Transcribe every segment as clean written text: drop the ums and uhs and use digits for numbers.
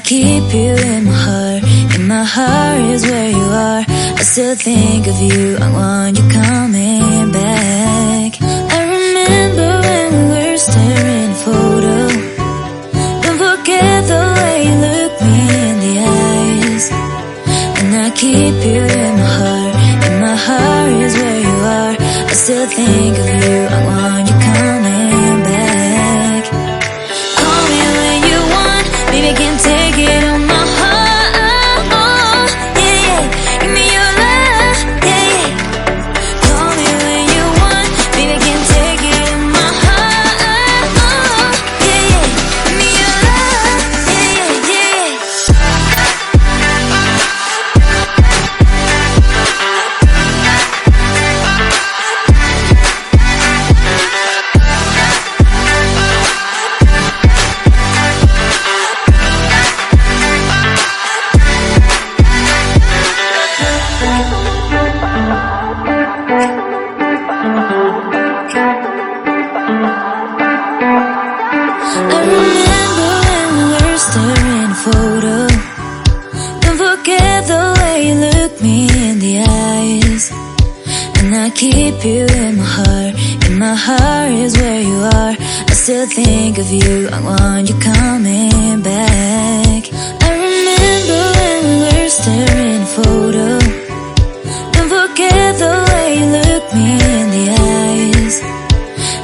keep you in my heart. In my heart is where you are. I still think of you. I want you coming back. I remember when we were staring at a photo. Don't forget the way you look me in the eyes. And I keep you in my heart. In my heart is where you are. I still think of you. I want you coming back. Call me when you want. Baby, I can't take it on my heart. Yeah, yeah. Give me your love. Yeah, yeah. Call me when you want. Baby, I can't take it on my heart. Yeah, yeah. Give me your love. Yeah, yeah, yeah. I remember when we were staring at a photo. Don't forget the way you look me in the eyes. And I keep you in my heart. In my heart is where you are. I still think of you. I want you coming back. I remember when we were staring at a photo. Don't forget the way you look me in the eyes.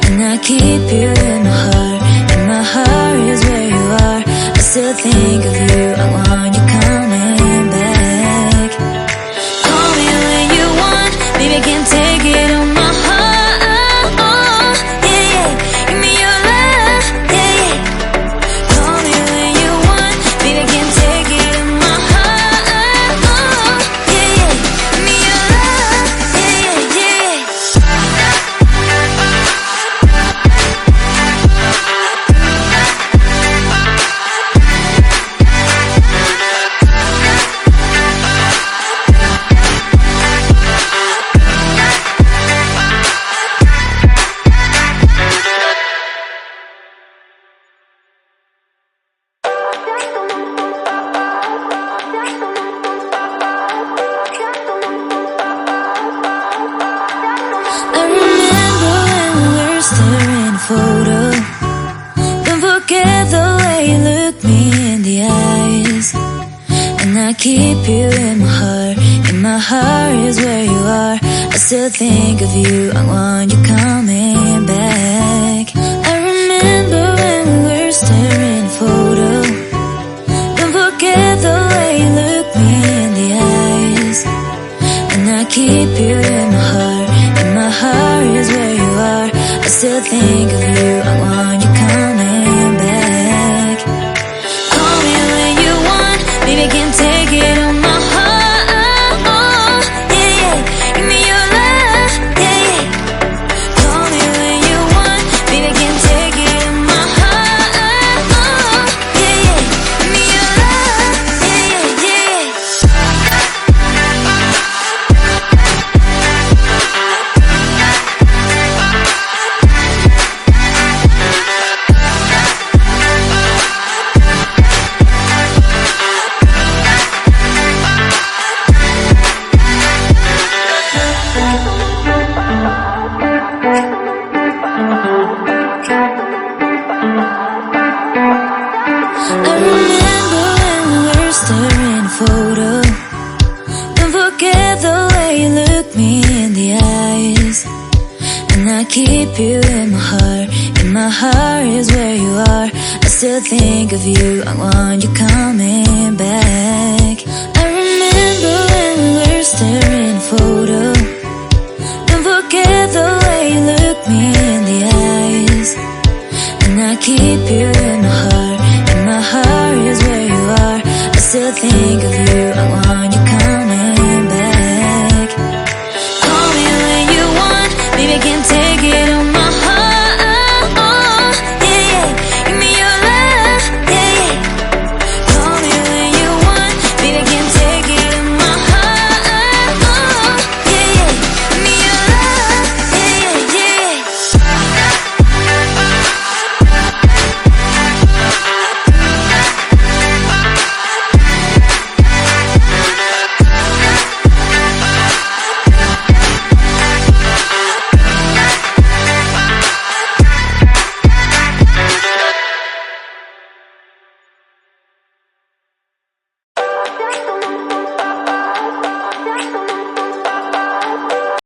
And I keep you in my heart. In my heart is where you are. I still think of you. I want you coming back. Call me when you want. Baby, I can't take it on my heart. Yeah, yeah. Give me your love. Yeah, yeah. Call me when you want. Baby, I can't take it on my heart. Yeah, yeah. Give me your love. Yeah, yeah, yeah. I remember when we were staring at a photo. Don't forget the way you look me in the eyes. And I keep you in my heart. In my heart is where you are. I still think of you. I want you coming back. I remember when we were staring at a photo. Don't forget the way you look me in the eyes. And I keep you in my heart. In my heart is where you are. I still think of you. I want you coming back. Call me when you want. Baby, I can't take it on my heart. Yeah, yeah. Give me your love. Yeah, yeah. Call me when you want. Baby, I can't take it on my heart. Yeah, yeah. Give me your love. Yeah, yeah, yeah. I remember when we were staring at a photo. Don't forget the way you look me in the eyes. And I keep you in my heart. In my heart is where you are. I still think of you. I want you coming back. I remember when we were staring at a photo. Don't forget the way you look me in the eyes. And I keep you in my heart. In my heart is where you are. I still think